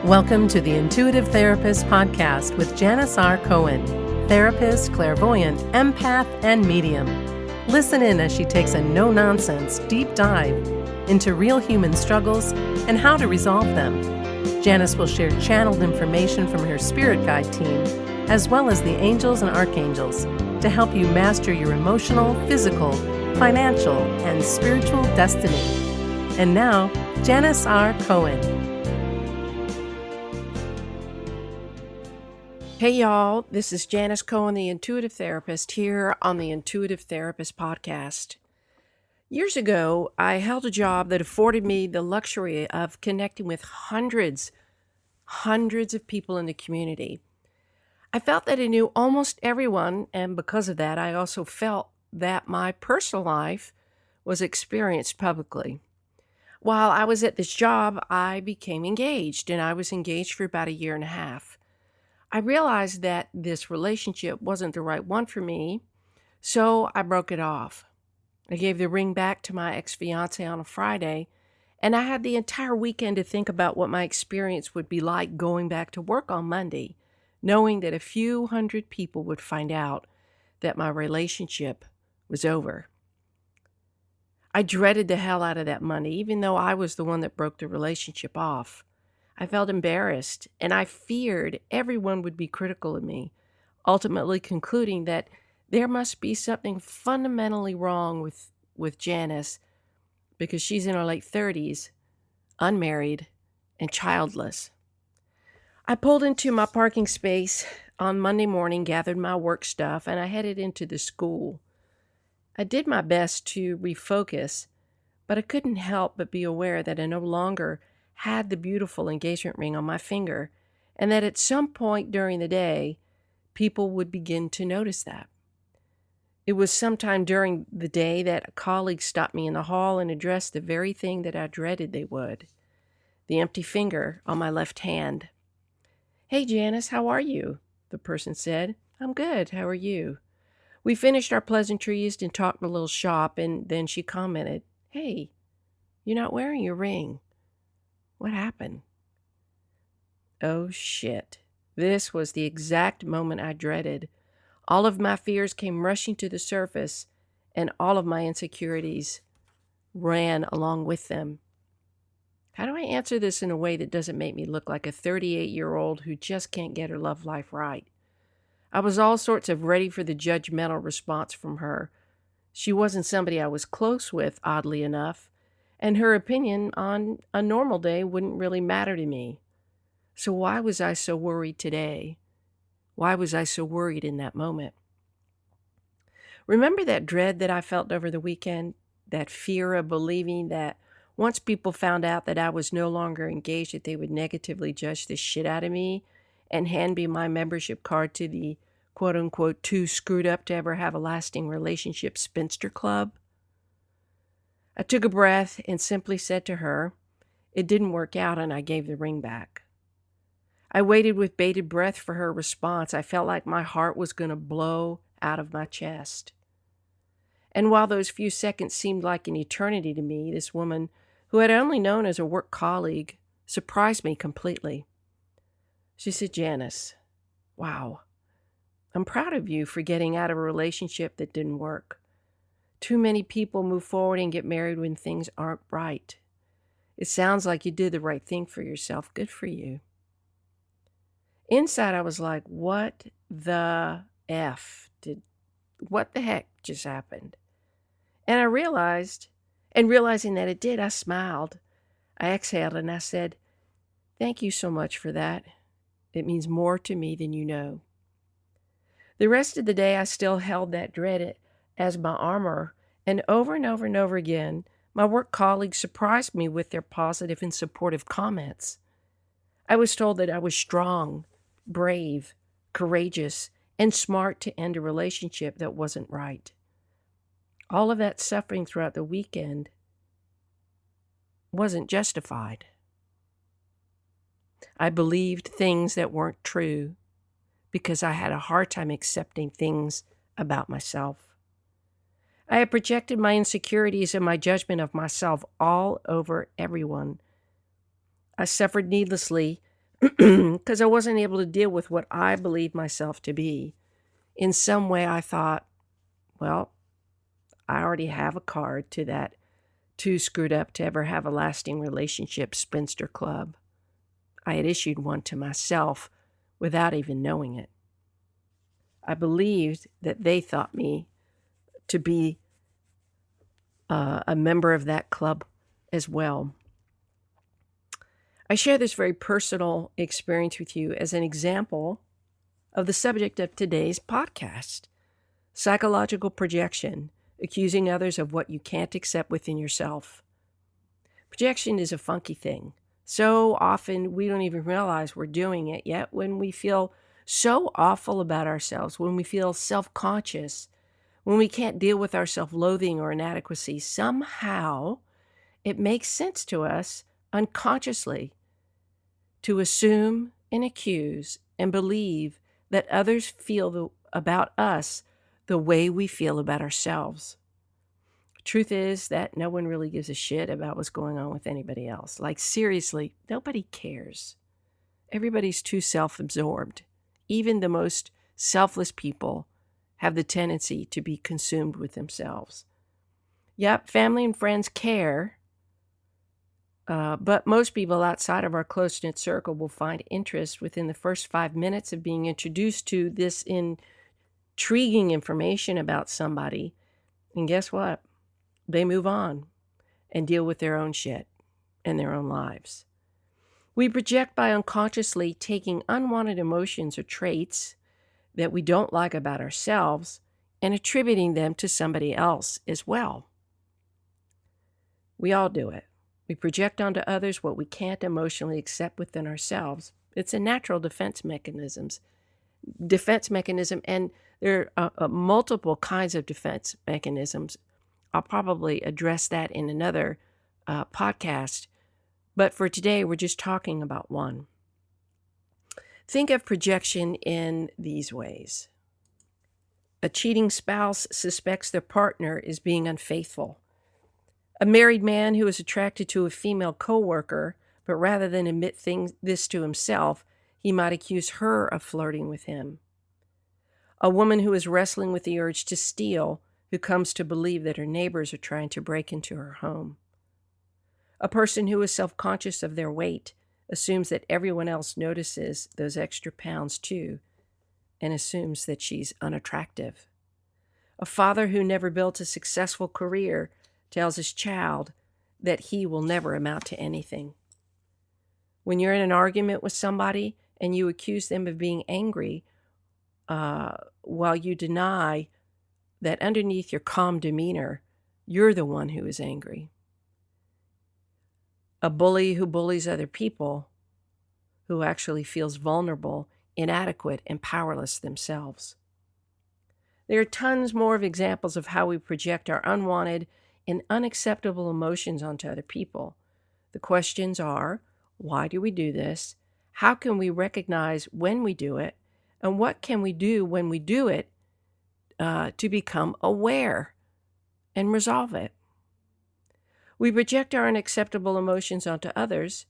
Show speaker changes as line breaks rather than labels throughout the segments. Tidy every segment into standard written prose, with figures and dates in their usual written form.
Welcome to the Intuitive Therapist Podcast with Janis R. Cohen, therapist, clairvoyant, empath, and medium. Listen in as she takes a no-nonsense deep dive into real human struggles and how to resolve them. Janis will share channeled information from her spirit guide team, as well as the angels and archangels, to help you master your emotional, physical, financial, and spiritual destiny. And now, Janis R. Cohen.
Hey y'all, this is Janis Cohen, the Intuitive Therapist, here on the Intuitive Therapist Podcast. Years ago, I held a job that afforded me the luxury of connecting with hundreds of people in the community. I felt that I knew almost everyone, and because of that, I also felt that my personal life was experienced publicly. While I was at this job, I became engaged, and I was engaged for about a year and a half. I realized that this relationship wasn't the right one for me, so I broke it off. I gave the ring back to my ex-fiance on a Friday, and I had the entire weekend to think about what my experience would be like going back to work on Monday, knowing that a few hundred people would find out that my relationship was over. I dreaded the hell out of that Monday, even though I was the one that broke the relationship off. I felt embarrassed, and I feared everyone would be critical of me, ultimately concluding that there must be something fundamentally wrong with Janis because she's in her late 30s, unmarried, and childless. I pulled into my parking space on Monday morning, gathered my work stuff, and I headed into the school. I did my best to refocus, but I couldn't help but be aware that I no longer had the beautiful engagement ring on my finger, and that at some point during the day, people would begin to notice that. It was sometime during the day that a colleague stopped me in the hall and addressed the very thing that I dreaded they would, the empty finger on my left hand. "Hey, Janis, how are you?" the person said. "I'm good. How are you?" We finished our pleasantries and talked a little shop, and then she commented, "Hey, you're not wearing your ring. What happened?" Oh shit. This was the exact moment I dreaded. All of my fears came rushing to the surface, and all of my insecurities ran along with them. How do I answer this in a way that doesn't make me look like a 38-year-old who just can't get her love life right? I was all sorts of ready for the judgmental response from her. She wasn't somebody I was close with, oddly enough, and her opinion on a normal day wouldn't really matter to me. So why was I so worried today? Why was I so worried in that moment? Remember that dread that I felt over the weekend? That fear of believing that once people found out that I was no longer engaged, that they would negatively judge the shit out of me and hand me my membership card to the quote-unquote too screwed up to ever have a lasting relationship spinster club? I took a breath and simply said to her, "It didn't work out," and I gave the ring back. I waited with bated breath for her response. I felt like my heart was going to blow out of my chest. And while those few seconds seemed like an eternity to me, this woman, who I'd only known as a work colleague, surprised me completely. She said, "Janis, wow, I'm proud of you for getting out of a relationship that didn't work. Too many people move forward and get married when things aren't right. It sounds like you did the right thing for yourself. Good for you." Inside, I was like, what the what the heck just happened? And realizing that it did, I smiled. I exhaled and I said, "Thank you so much for that. It means more to me than you know." The rest of the day, I still held that dread as my armor, and over again, my work colleagues surprised me with their positive and supportive comments. I was told that I was strong, brave, courageous, and smart to end a relationship that wasn't right. All of that suffering throughout the weekend wasn't justified. I believed things that weren't true because I had a hard time accepting things about myself. I had projected my insecurities and my judgment of myself all over everyone. I suffered needlessly because I wasn't able to deal with what I believed myself to be. In some way, I thought, well, I already have a card to that too screwed up to ever have a lasting relationship spinster club. I had issued one to myself without even knowing it. I believed that they thought me to be a member of that club as well. I share this very personal experience with you as an example of the subject of today's podcast: psychological projection, accusing others of what you can't accept within yourself. Projection is a funky thing. So often we don't even realize we're doing it, yet when we feel so awful about ourselves, when we feel self-conscious, when we can't deal with our self-loathing or inadequacy, somehow it makes sense to us unconsciously to assume and accuse and believe that others feel about us the way we feel about ourselves. Truth is that no one really gives a shit about what's going on with anybody else. Like, seriously, nobody cares. Everybody's too self-absorbed. Even the most selfless people have the tendency to be consumed with themselves. Yep, family and friends care, but most people outside of our close-knit circle will find interest within the first 5 minutes of being introduced to this intriguing information about somebody. And guess what? They move on and deal with their own shit and their own lives. We project by unconsciously taking unwanted emotions or traits that we don't like about ourselves and attributing them to somebody else as well. We all do it. We project onto others what we can't emotionally accept within ourselves. It's a natural defense mechanism, and there are multiple kinds of defense mechanisms. I'll probably address that in another podcast, but for today, we're just talking about one. Think of projection in these ways. A cheating spouse suspects their partner is being unfaithful. A married man who is attracted to a female coworker, but rather than admit this to himself, he might accuse her of flirting with him. A woman who is wrestling with the urge to steal, who comes to believe that her neighbors are trying to break into her home. A person who is self-conscious of their weight assumes that everyone else notices those extra pounds too, and assumes that she's unattractive. A father who never built a successful career tells his child that he will never amount to anything. When you're in an argument with somebody and you accuse them of being angry, while you deny that underneath your calm demeanor, you're the one who is angry. A bully who bullies other people, who actually feels vulnerable, inadequate, and powerless themselves. There are tons more of examples of how we project our unwanted and unacceptable emotions onto other people. The questions are, why do we do this? How can we recognize when we do it? And what can we do when we do it to become aware and resolve it? We project our unacceptable emotions onto others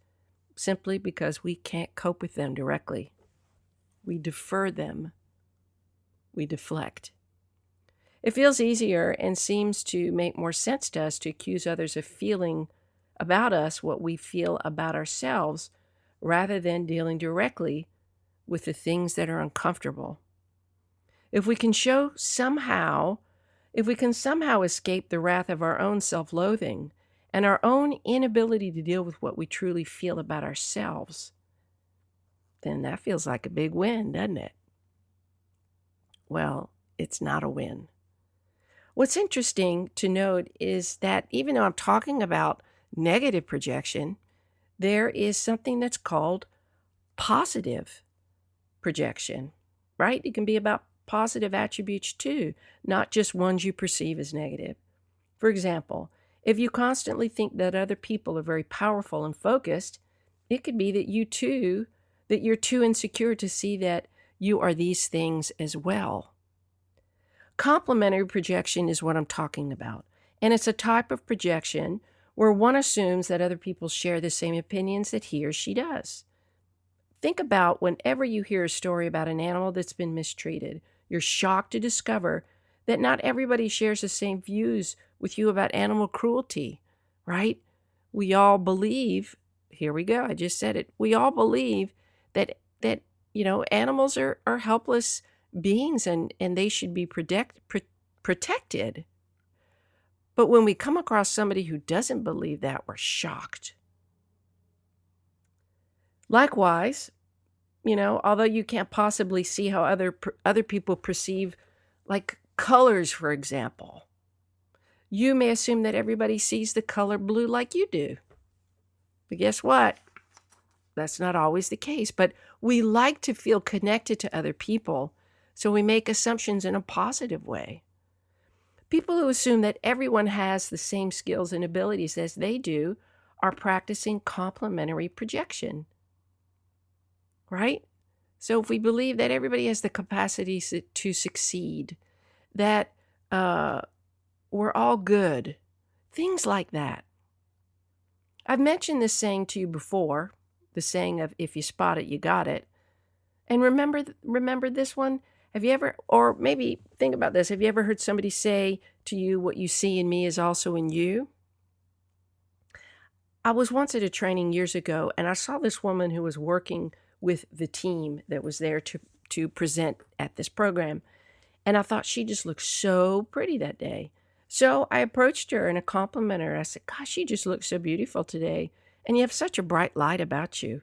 simply because we can't cope with them directly. We defer them. We deflect. It feels easier and seems to make more sense to us to accuse others of feeling about us what we feel about ourselves rather than dealing directly with the things that are uncomfortable. If we can somehow escape the wrath of our own self-loathing and our own inability to deal with what we truly feel about ourselves, then that feels like a big win, doesn't it? Well, it's not a win. What's interesting to note is that even though I'm talking about negative projection, there is something that's called positive projection, right? It can be about positive attributes too, not just ones you perceive as negative. For example, if you constantly think that other people are very powerful and focused, it could be that you're too insecure to see that you are these things as well. Complementary projection is what I'm talking about, and it's a type of projection where one assumes that other people share the same opinions that he or she does. Think about whenever you hear a story about an animal that's been mistreated, you're shocked to discover that not everybody shares the same views with you about animal cruelty, right? We all believe, here we go, I just said it. We all believe that animals are helpless beings and they should be protected. But when we come across somebody who doesn't believe that, we're shocked. Likewise, although you can't possibly see how other people perceive, like colors, for example, you may assume that everybody sees the color blue like you do. But guess what? That's not always the case. But we like to feel connected to other people, so we make assumptions in a positive way. People who assume that everyone has the same skills and abilities as they do are practicing complementary projection, right? So if we believe that everybody has the capacity to succeed, that we're all good, things like that. I've mentioned this saying to you before, the saying of if you spot it, you got it. And remember this one? Have you ever, or maybe think about this, have you ever heard somebody say to you, what you see in me is also in you? I was once at a training years ago, and I saw this woman who was working with the team that was there to present at this program. And I thought she just looked so pretty that day. So I approached her and I complimented her. I said, gosh, you just look so beautiful today. And you have such a bright light about you.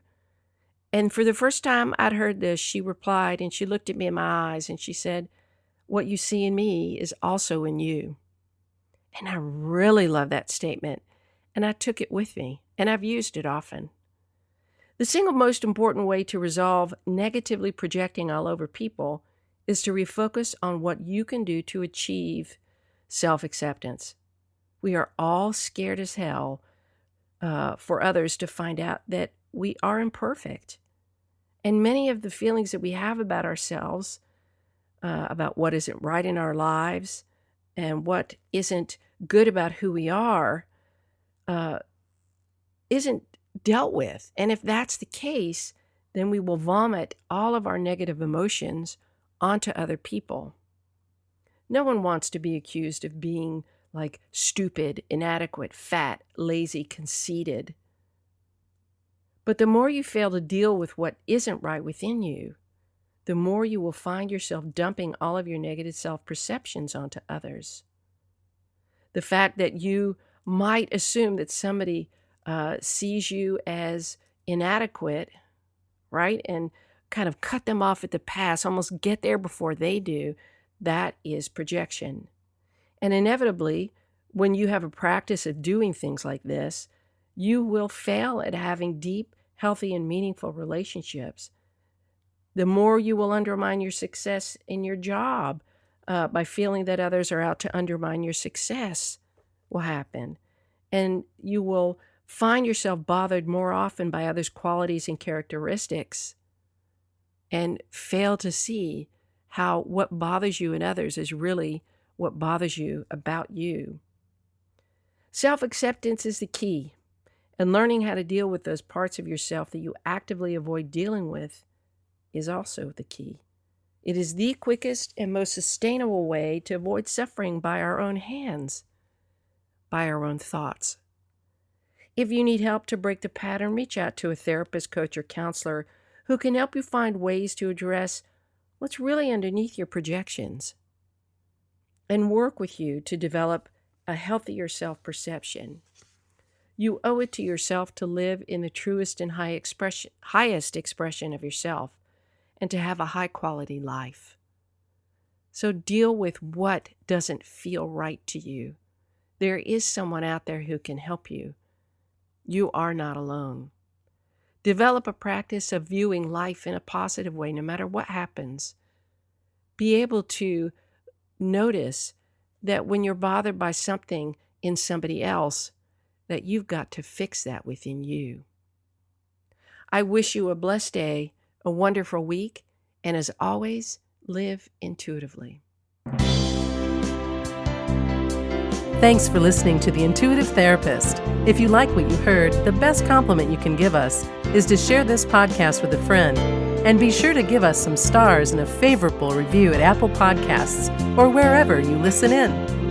And for the first time I'd heard this, she replied, and she looked at me in my eyes and she said, what you see in me is also in you. And I really love that statement. And I took it with me, and I've used it often. The single most important way to resolve negatively projecting all over people is to refocus on what you can do to achieve self-acceptance. We are all scared as hell for others to find out that we are imperfect. And many of the feelings that we have about ourselves, about what isn't right in our lives and what isn't good about who we are, isn't dealt with. And if that's the case, then we will vomit all of our negative emotions onto other people. No one wants to be accused of being like stupid, inadequate, fat, lazy, conceited. But the more you fail to deal with what isn't right within you, the more you will find yourself dumping all of your negative self-perceptions onto others. The fact that you might assume that somebody sees you as inadequate, right? And kind of cut them off at the pass, almost get there before they do, that is projection. And inevitably, when you have a practice of doing things like this, you will fail at having deep, healthy, and meaningful relationships. The more you will undermine your success in your job by feeling that others are out to undermine your success will happen. And you will find yourself bothered more often by others' qualities and characteristics and fail to see how what bothers you in others is really what bothers you about you. Self-acceptance is the key, and learning how to deal with those parts of yourself that you actively avoid dealing with is also the key. It is the quickest and most sustainable way to avoid suffering by our own hands, by our own thoughts. If you need help to break the pattern, reach out to a therapist, coach, or counselor who can help you find ways to address what's really underneath your projections and work with you to develop a healthier self-perception. You owe it to yourself to live in the truest and highest expression of yourself and to have a high-quality life. So deal with what doesn't feel right to you. There is someone out there who can help you. You are not alone. Develop a practice of viewing life in a positive way no matter what happens. Be able to notice that when you're bothered by something in somebody else, that you've got to fix that within you. I wish you a blessed day, a wonderful week, and as always, live intuitively.
Thanks for listening to The Intuitive Therapist. If you like what you heard, the best compliment you can give us is to share this podcast with a friend. And be sure to give us some stars and a favorable review at Apple Podcasts or wherever you listen in.